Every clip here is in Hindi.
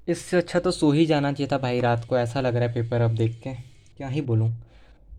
इससे अच्छा तो सो ही जाना चाहिए था भाई रात को, ऐसा लग रहा है पेपर अब देख के, क्या ही बोलूँ।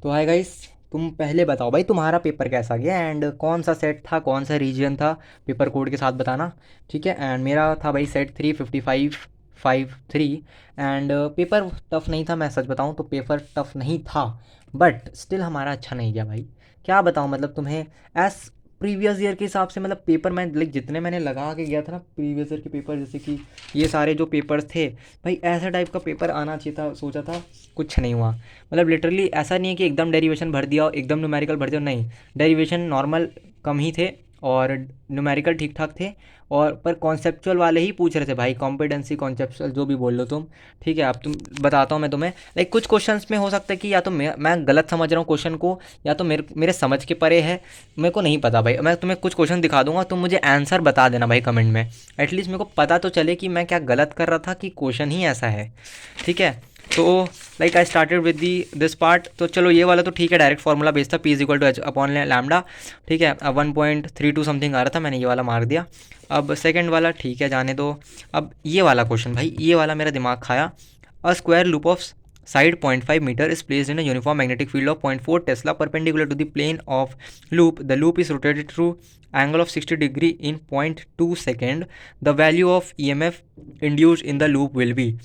तो हाय गाइस, तुम पहले बताओ भाई तुम्हारा पेपर कैसा गया एंड कौन सा सेट था, कौन सा रीजन था, पेपर कोड के साथ बताना। ठीक है, एंड मेरा था भाई सेट 35553 एंड पेपर टफ नहीं था, मैं सच बताऊं तो पेपर टफ नहीं था, बट स्टिल हमारा अच्छा नहीं गया भाई। क्या बताऊं मतलब तुम्हें, एस प्रीवियस ईयर के हिसाब से मतलब पेपर मैं लाइक जितने मैंने लगा के गया था ना प्रीवियस ईयर के पेपर, जैसे कि ये सारे जो पेपर्स थे भाई, ऐसा टाइप का पेपर आना चाहिए था, सोचा था, कुछ नहीं हुआ। मतलब लिटरली ऐसा नहीं है कि एकदम डेरिवेशन भर दिया और एकदम न्यूमेरिकल भर दिया, नहीं, डेरिवेशन नॉर्मल कम ही थे और न्यूमेरिकल ठीक ठाक थे, और पर कॉन्सेप्चुअल वाले ही पूछ रहे थे भाई, कॉम्पिटेंसी कॉन्सेप्चुअल जो भी बोल लो तुम। ठीक है, अब तुम बताता हूँ मैं तुम्हें, लाइक कुछ क्वेश्चंस में हो सकता है कि या तो मैं गलत समझ रहा हूँ क्वेश्चन को, या तो मेरे मेरे समझ के परे है, मेरे को नहीं पता भाई। मैं तुम्हें कुछ क्वेश्चन दिखा दूंगा, तुम मुझे आंसर बता देना भाई कमेंट में, एटलीस्ट मेरे को पता तो चले कि मैं क्या गलत कर रहा था कि क्वेश्चन ही ऐसा है। ठीक है, तो like I started with the this part. तो चलो ये वाला तो ठीक है, डायरेक्ट फार्मूला बेस था, P is equal to H upon lambda. ठीक है, अब 1.32 समथिंग आ रहा था, मैंने ये वाला मार दिया। अब सेकंड वाला ठीक है, जाने दो। अब ये वाला क्वेश्चन भाई, ये वाला मेरा दिमाग खाया। A square loop of side 0.5 metre is placed in a uniform magnetic field of 0.4 Tesla perpendicular to the plane of loop. The loop is rotated through angle of 60 degree in 0.2 second. The value of EMF induced in the loop will be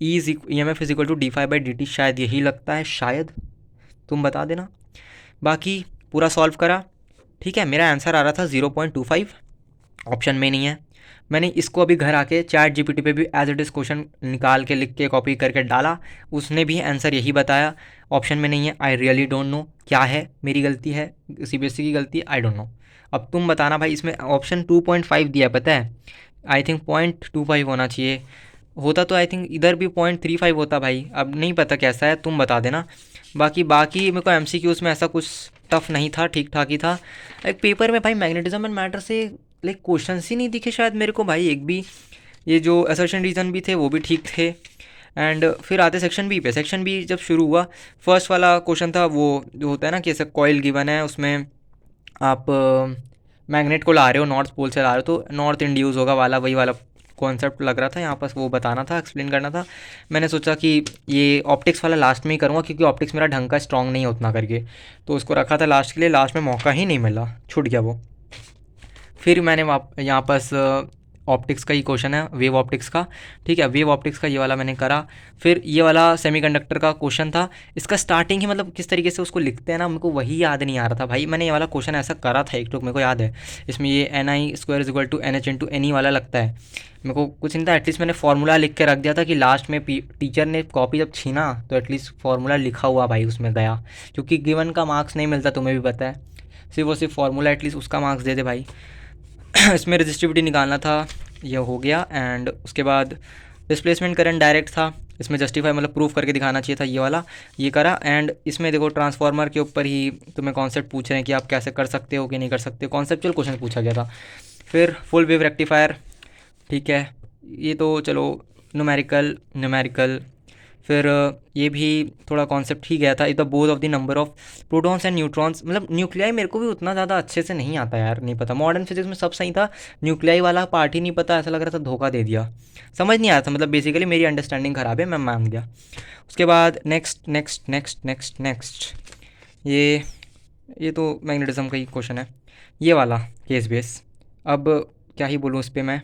EMF is equal to d phi by d t, शायद यही लगता है, शायद तुम बता देना। बाकी पूरा सॉल्व करा। ठीक है, मेरा आंसर आ रहा था 0.25, ऑप्शन में नहीं है। मैंने इसको अभी घर आके चैट जीपीटी पे भी एज इट इज़ क्वेश्चन निकाल के लिख के कॉपी करके डाला, उसने भी आंसर यही बताया, ऑप्शन में नहीं है। आई रियली डोंट नो क्या है, मेरी गलती है, सीबीएसई की गलती है, आई डोंट नो। अब तुम बताना भाई, इसमें ऑप्शन 2.5 दिया है, पता है, आई थिंक 0.25 होना चाहिए, होता तो आई थिंक इधर भी 0.35 होता भाई, अब नहीं पता कैसा है, तुम बता देना। बाकी मेरे को एमसीक्यूज़ में ऐसा कुछ टफ नहीं था, ठीक ठाक ही था। एक पेपर में भाई मैग्नेटिज्म एंड मैटर से लाइक क्वेश्चंस ही नहीं दिखे शायद मेरे को भाई, एक भी। ये जो असर्शन रीजन भी थे वो भी ठीक थे। एंड फिर आते सेक्शन बी पे। सेक्शन बी जब शुरू हुआ, फर्स्ट वाला क्वेश्चन था वो जो होता है ना कि ऐसा कॉइल गिवन है, उसमें आप मैग्नेट को ला रहे हो, नॉर्थ पोल से ला रहे हो, तो नॉर्थ इंड्यूस होगा वाला, वही वाला कॉन्सेप्ट लग रहा था यहाँ पर, वो बताना था, एक्सप्लेन करना था। मैंने सोचा कि ये ऑप्टिक्स वाला लास्ट में ही करूँगा, क्योंकि ऑप्टिक्स मेरा ढंग का स्ट्रॉन्ग नहीं है उतना करके, तो उसको रखा था लास्ट के लिए, लास्ट में मौका ही नहीं मिला, छूट गया वो। फिर मैंने यहाँ पास ऑप्टिक्स का ही क्वेश्चन है, वेव ऑप्टिक्स का। ठीक है, वेव ऑप्टिक्स का ये वाला मैंने करा। फिर ये वाला सेमीकंडक्टर का क्वेश्चन था, इसका स्टार्टिंग ही मतलब किस तरीके से उसको लिखते हैं ना, मेरे को वही याद नहीं आ रहा था भाई। मैंने ये वाला क्वेश्चन ऐसा करा था एक, तो मेरे को याद है, इसमें ये n i square is equal to n h into n e वाला लगता है। मेरे को कुछ नहीं था, एटलीस्ट मैंने फार्मूला लिख के रख दिया था कि लास्ट में टीचर ने कॉपी जब छीना तो एटलीस्ट फार्मूला लिखा हुआ भाई उसमें गया, क्योंकि गिवन का मार्क्स नहीं मिलता, तुम्हें भी पता है, सिर्फ वो सिर्फ फार्मूला एटलीस्ट उसका मार्क्स दे दे भाई। इसमें रजिस्टिविटी निकालना था, यह हो गया। एंड उसके बाद डिस्प्लेसमेंट करंट डायरेक्ट था, इसमें जस्टिफाई मतलब प्रूफ करके दिखाना चाहिए था, ये वाला ये करा। एंड इसमें देखो ट्रांसफार्मर के ऊपर ही तुम्हें कॉन्सेप्ट पूछ रहे हैं कि आप कैसे कर सकते हो कि नहीं कर सकते, कॉन्सेप्चुअल क्वेश्चन पूछा गया था। फिर फुल वेव रेक्टिफायर, ठीक है, ये तो चलो न्यूमेरिकल न्यूमेरिकल। फिर ये भी थोड़ा कॉन्सेप्ट ही गया था, the both of the number of protons and neutrons, मतलब न्यूक्लियाई मेरे को भी उतना ज़्यादा अच्छे से नहीं आता यार, नहीं पता, मॉडर्न फिजिक्स में सब सही था, न्यूक्लियाई वाला पार्ट ही नहीं पता, ऐसा लग रहा था धोखा दे दिया, समझ नहीं आया था, मतलब बेसिकली मेरी अंडरस्टैंडिंग ख़राब है, मैं मान गया। उसके बाद next next next next next, ये तो मैग्नेटिज्म का ही क्वेश्चन है, ये वाला केस बेस। अब क्या ही बोलूँ इस पर मैं,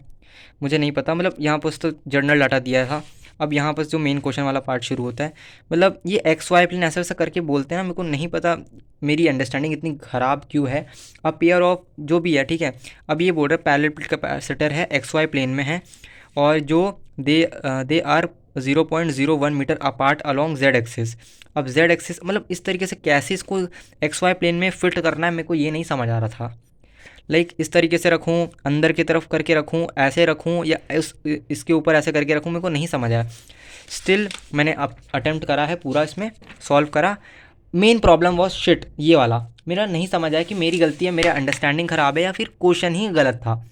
मुझे नहीं पता, मतलब यहाँ पर तो जर्नल डाटा दिया था। अब यहाँ पर जो मेन क्वेश्चन वाला पार्ट शुरू होता है, मतलब ये एक्स वाई प्लेन ऐसा वैसा करके बोलते हैं ना, मेरे को नहीं पता मेरी अंडरस्टैंडिंग इतनी ख़राब क्यों है। अब पेयर ऑफ जो भी है, ठीक है, अब ये बोल रहा है पैरेलल प्लेट कैपेसिटर है, एक्स वाई प्लेन में है, और जो they are 0.01 metre apart along z axis. अब जेड एक्सिस मतलब इस तरीके से कैसे इसको एक्स वाई प्लेन में फिट करना है, मेरे को ये नहीं समझ आ रहा था। लाइक इस तरीके से रखूँ, अंदर की तरफ करके रखूँ, ऐसे रखूँ, या इसके ऊपर ऐसे करके रखूँ, मेरे को नहीं समझ आया। स्टिल मैंने अब अटेम्प्ट करा है पूरा, इसमें सॉल्व करा। मेन प्रॉब्लम वॉज शिट, ये वाला मेरा नहीं समझ आया कि मेरी गलती है, मेरा अंडरस्टैंडिंग ख़राब है, या फिर क्वेश्चन ही गलत था।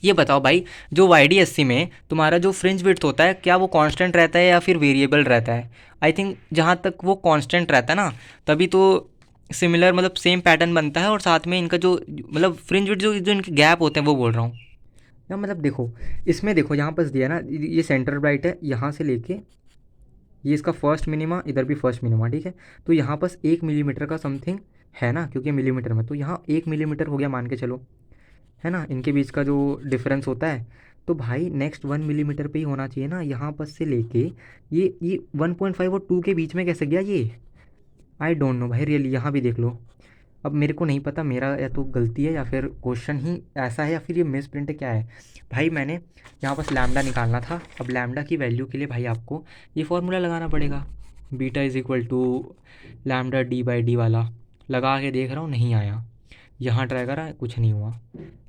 ये बताओ भाई, जो YDSC में तुम्हारा जो फ्रिंज विड्थ होता है, क्या वो कांस्टेंट रहता है या फिर वेरिएबल रहता है? आई थिंक जहाँ तक वो कांस्टेंट रहता है ना, तभी तो सिमिलर मतलब सेम पैटर्न बनता है, और साथ में इनका जो मतलब फ्रिंज विड्थ जो जो इनके गैप होते हैं वो बोल रहा हूँ, या मतलब देखो, इसमें देखो यहाँ पास दिया ना, ये सेंटर ब्राइट है, यहाँ से लेके ये इसका फर्स्ट मिनिमा, इधर भी फर्स्ट मिनिमा, ठीक है। तो यहाँ पास 1 मिलीमीटर का समथिंग है ना, क्योंकि मिलीमीटर में, तो यहाँ 1 मिलीमीटर हो गया मान के चलो, है ना, इनके बीच का जो डिफरेंस होता है। तो भाई नेक्स्ट 1 मिलीमीटर पे ही होना चाहिए ना, यहाँ पर से लेके ये 1.5 और 2 के बीच में कैसे गया ये, आई डोंट नो भाई रियली। यहाँ भी देख लो, अब मेरे को नहीं पता, मेरा या तो गलती है या फिर क्वेश्चन ही ऐसा है या फिर ये मिस प्रिंट क्या है। भाई मैंने यहाँ बस लैम्डा निकालना था, अब लैम्डा की वैल्यू के लिए भाई आपको ये फॉर्मूला लगाना पड़ेगा, beta is equal to lambda d by d वाला। लगा के देख रहा हूँ, नहीं आया। यहाँ ट्राई करा, कुछ नहीं हुआ,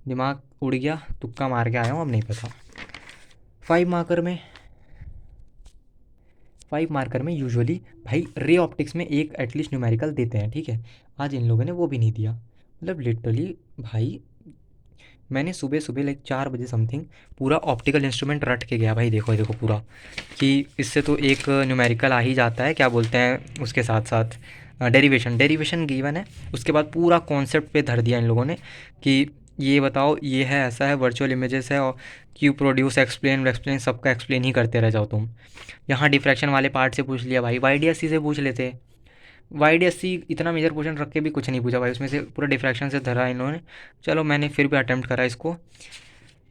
दिमाग उड़ गया, तुक्का मार के आया हूँ, अब नहीं पता। 5 मार्कर में यूजुअली भाई रे ऑप्टिक्स में एक एटलीस्ट न्यूमेरिकल देते हैं, ठीक है। आज इन लोगों ने वो भी नहीं दिया, मतलब लिटरली भाई मैंने सुबह सुबह लाइक 4 बजे समथिंग पूरा ऑप्टिकल इंस्ट्रूमेंट रट के गया भाई, देखो देखो पूरा, कि इससे तो एक न्यूमेरिकल आ ही जाता है, क्या बोलते हैं उसके साथ साथ डेरिवेशन, डेरिवेशन गिवन है। उसके बाद पूरा कॉन्सेप्ट पे धर दिया इन लोगों ने कि ये बताओ ये है, ऐसा है, वर्चुअल इमेजेस है, और क्यू प्रोड्यूस, एक्सप्लेन एक्सप्लेन, सबका एक्सप्लेन ही करते रह जाओ तुम। यहाँ डिफ्रैक्शन वाले पार्ट से पूछ लिया भाई, वाईडीएससी से पूछ लेते। वाईडीएससी इतना मेजर क्वेश्चन रख के भी कुछ नहीं पूछा भाई, उसमें से पूरा डिफ्रैक्शन से धरा इन्होंने। चलो मैंने फिर भी अटेम्प्ट करा इसको।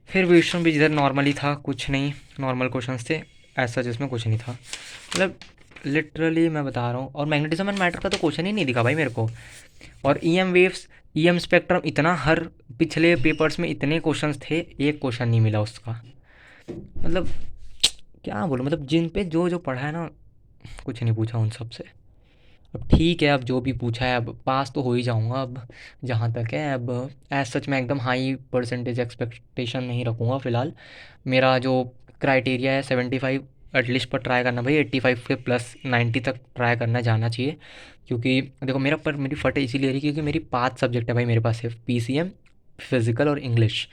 फिर विष्णु भी जिधर नॉर्मली था, कुछ नहीं, नॉर्मल क्वेश्चंस थे ऐसा, जिसमें कुछ नहीं था, मतलब लिटरली मैं बता रहा हूँ। और मैग्नेटिज्म एंड मैटर का तो क्वेश्चन ही नहीं दिखा भाई मेरे को। और ईएम वेव्स, ईएम स्पेक्ट्रम, इतना हर पिछले पेपर्स में इतने क्वेश्चंस थे, एक क्वेश्चन नहीं मिला उसका। मतलब क्या बोलूँ, मतलब जिन पे जो जो पढ़ा है ना, कुछ नहीं पूछा उन सब से। अब ठीक है, अब जो भी पूछा है, अब पास तो हो ही जाऊँगा अब, जहाँ तक है। अब एज सच मैं एकदम हाई परसेंटेज एक्सपेक्टेशन नहीं रखूँगा फ़िलहाल। मेरा जो क्राइटेरिया है 75 एटलीस्ट पर ट्राई करना भाई, 85 के प्लस 90 तक ट्राई करना जाना चाहिए। क्योंकि देखो मेरा पर मेरी फट इसीलिए रही क्योंकि मेरी 5 सब्जेक्ट है भाई मेरे पास, सिर्फ पीसीएम, फिज़िकल और इंग्लिश।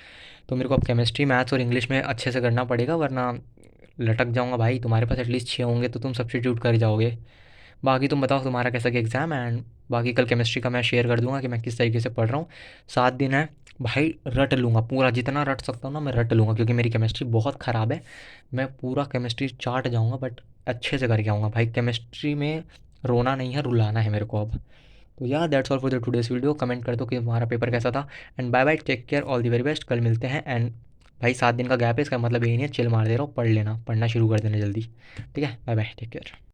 तो मेरे को अब केमिस्ट्री, मैथ्स और इंग्लिश में अच्छे से करना पड़ेगा, वरना लटक जाऊँगा भाई। तुम्हारे पास एटलीस्ट 6 होंगे तो तुम सब्स्टिट्यूट कर जाओगे। बाकी तुम बताओ तुम्हारा कैसा गया एग्ज़ाम, एंड बाकी कल केमिस्ट्री का मैं शेयर कर दूंगा कि मैं किस तरीके से पढ़ रहा हूँ। 7 दिन है भाई, रट लूँगा पूरा, जितना रट सकता हूँ ना मैं रट लूँगा, क्योंकि मेरी केमिस्ट्री बहुत ख़राब है। मैं पूरा केमिस्ट्री चाट जाऊँगा, बट अच्छे से करके आऊँगा भाई। केमिस्ट्री में रोना नहीं है, रुलाना है मेरे को अब। तो यार that's all for the today's video. Comment कर दो कि तुम्हारा पेपर कैसा था, and bye bye, take care, all the very best. कल मिलते हैं। एंड भाई 7 दिन का गैप है, इसका मतलब यही नहीं है चिल मार दे रहा हूँ, पढ़ लेना, पढ़ना शुरू कर देना जल्दी, ठीक है। Bye bye, take care.